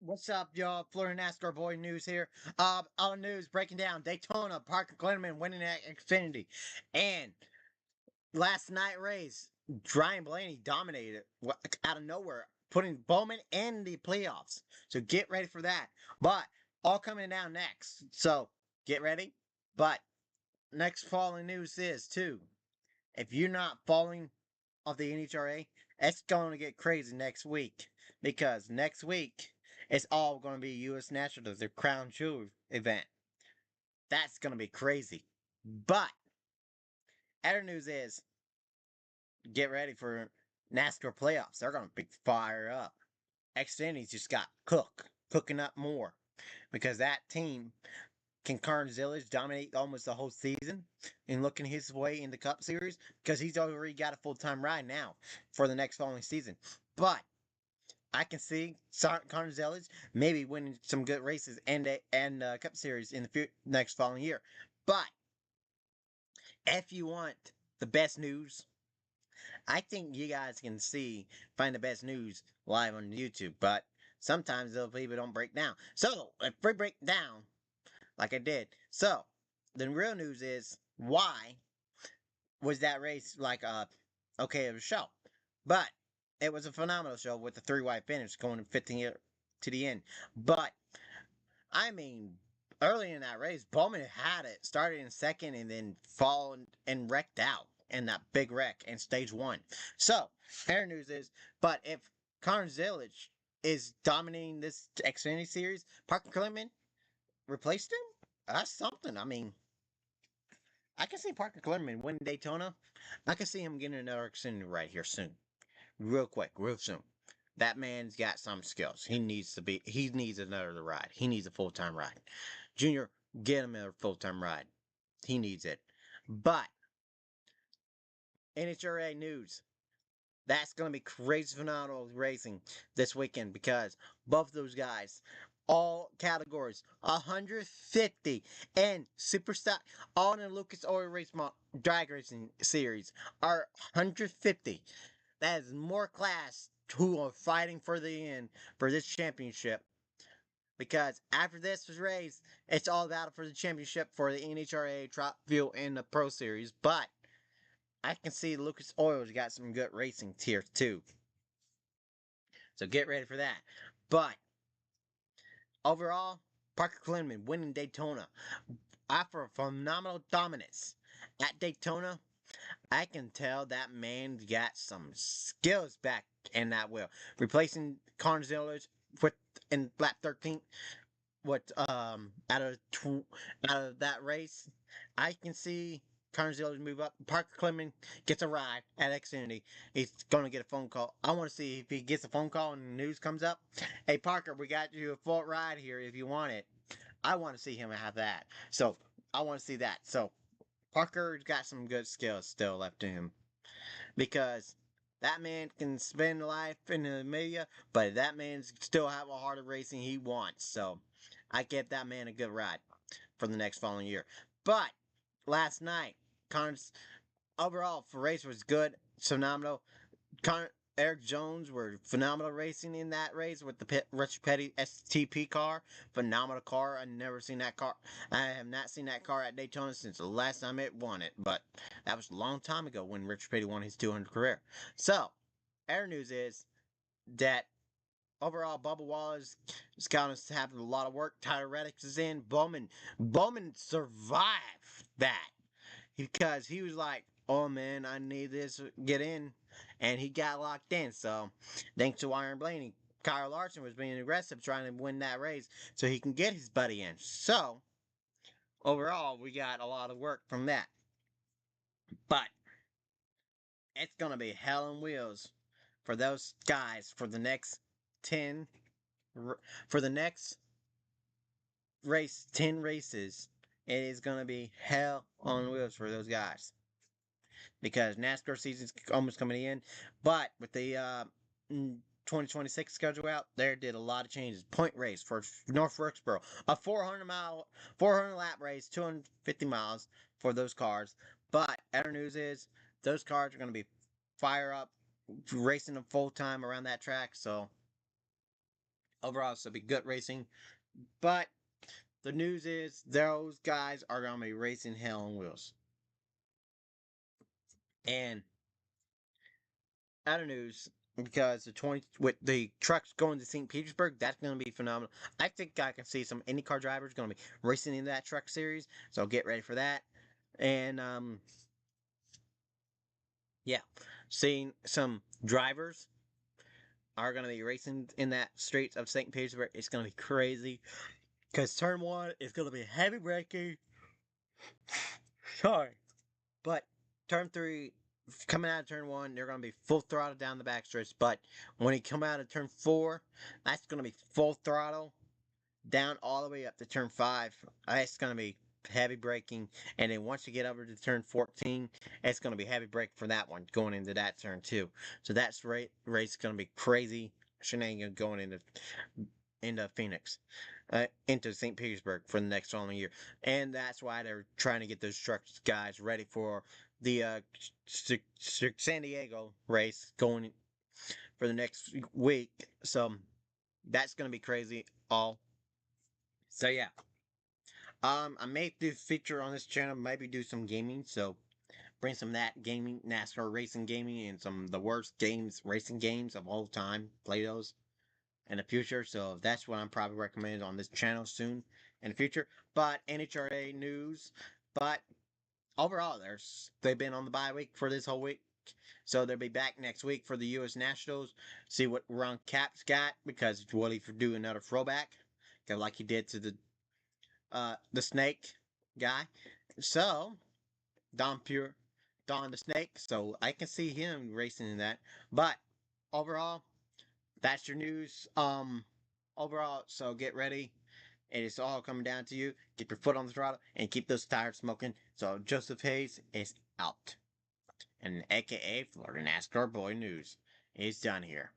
What's up, y'all? Florida NASCAR boy news here. All news breaking down Daytona, Parker Kligerman winning at Xfinity, and last night race, Ryan Blaney dominated out of nowhere, putting Bowman in the playoffs. So get ready for that. But all coming down next. So get ready. But next following news is too. If you're not following of the NHRA, it's going to get crazy next week because next week it's all going to be U.S. Nationals, the Crown Jewel event. That's going to be crazy. But other news is get ready for NASCAR playoffs. They're going to be fire up. Xfinity just got cooking up more because that team can Carn Zillage dominate almost the whole season and looking his way in the Cup Series because he's already got a full-time ride now for the next following season. But I can see Carn Zillage maybe winning some good races and Cup Series in the next following year. But if you want the best news, I think you guys can find the best news live on YouTube. But sometimes those people don't break down. So if we break down like I did. So, the real news is why was that race like okay, it was a show. But it was a phenomenal show with the three wide finish going 15 to the end. But I mean, early in that race, Bowman had it, started in second and then fallen and wrecked out in that big wreck in stage one. So, fair news is, but if Karn Zilic is dominating this Xfinity series, Parker Kligerman replaced him? That's something. I mean, I can see Parker Kligerman win Daytona. I can see him getting another Xfinity right here soon. Real quick, real soon. That man's got some skills. He needs another ride. He needs a full-time ride. Junior, get him a full-time ride. He needs it. But, NHRA news. That's going to be crazy phenomenal racing this weekend because both those guys, all categories, 150 and super stock, all in the Lucas Oil Race drag racing series are 150. That is more class who are fighting for the end for this championship. Because after this race, it's all about for the championship for the NHRA, Trop Fuel, and the Pro Series. But I can see Lucas Oil's got some good racing here too. So get ready for that. But overall, Parker Kligerman winning Daytona after a phenomenal dominance at Daytona. I can tell that man got some skills back in that wheel, replacing Carnzillers with in lap 13. What out of that race, I can see Carnzillers move up. Parker Kligerman gets a ride at Xfinity. He's gonna get a phone call. I want to see if he gets a phone call and the news comes up. Hey Parker, we got you a full ride here if you want it. I want to see him have that. So I want to see that. So Parker's got some good skills still left in him because that man can spend life in the media, but that man still have a heart of racing he wants. So I get that man a good ride for the next following year. But last night, Connor's overall for race was good, phenomenal. Connor, Eric Jones were phenomenal racing in that race with the Rich Petty STP car. Phenomenal car. I never seen that car. I have not seen that car at Daytona since the last time it won it. But that was a long time ago when Rich Petty won his 200 career. So, our news is that overall, Bubba Wallace is kind of having a lot of work. Tyler Reddick is in. Bowman survived that because he was like, "Oh man, I need this to get in," and he got locked in. So, thanks to Ryan Blaney, Kyle Larson was being aggressive trying to win that race so he can get his buddy in. So, overall, we got a lot of work from that. But it's gonna be hell on wheels for those guys for the next 10 for the next 10 races. It is gonna be hell on wheels for those guys because NASCAR season's almost coming in. But with the 2026 schedule out, there did a lot of changes. Point race for North Wilkesboro, a 400 lap race, 250 miles for those cars. But other news is those cars are going to be fire up, racing them full time around that track. So Overall, it's gonna be good racing. But the news is those guys are gonna be racing hell on wheels. And other news, because the 20 with the trucks going to St. Petersburg, that's going to be phenomenal. I think I can see some IndyCar drivers going to be racing in that truck series, so get ready for that. And yeah, seeing some drivers are going to be racing in that streets of St. Petersburg. It's going to be crazy because turn one is going to be heavy braking. Sorry, but turn three, coming out of turn one, they're going to be full throttle down the backstretch. But when you come out of turn four, that's going to be full throttle down all the way up to turn five. It's going to be heavy braking. And then once you get over to turn 14, it's going to be heavy braking for that one going into that turn too. So that's race going to be crazy shenanigans going into Phoenix, into St. Petersburg for the next following year. And that's why they're trying to get those truck guys ready for the San Diego race going for the next week. So that's going to be crazy. So yeah. I may do feature on this channel, maybe do some gaming. So bring some of that gaming, NASCAR racing gaming, and some of the worst racing games of all time. Play those in the future. So that's what I'm probably recommending on this channel soon in the future. But NHRA news. But overall, they've been on the bye week for this whole week. So they'll be back next week for the U.S. Nationals. See what Ron Capps got, because will he do another throwback, like he did to the Snake guy. So Don Pure, Don the Snake. So I can see him racing in that. But overall, that's your news. Overall, so get ready. It's all coming down to you. Keep your foot on the throttle and keep those tires smoking. So Joseph Hayes is out. And AKA Florida NASCAR Boy News is done here.